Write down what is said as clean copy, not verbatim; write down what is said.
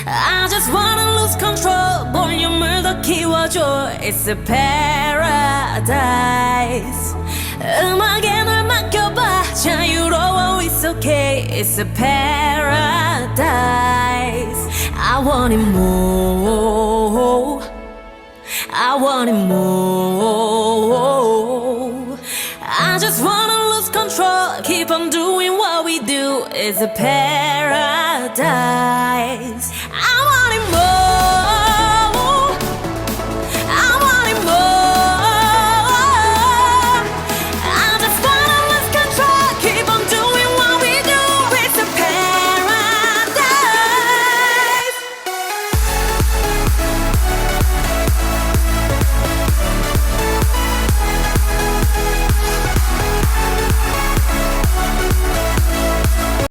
I just wanna lose control. 볼륨을 더 키워줘. It's a paradise. 음악에 널 맡겨봐. 자유로워, it's okay. It's a paradise. I want it more. I want it more. I just wanna lose control. Keep on doing what we do. It's a paradise.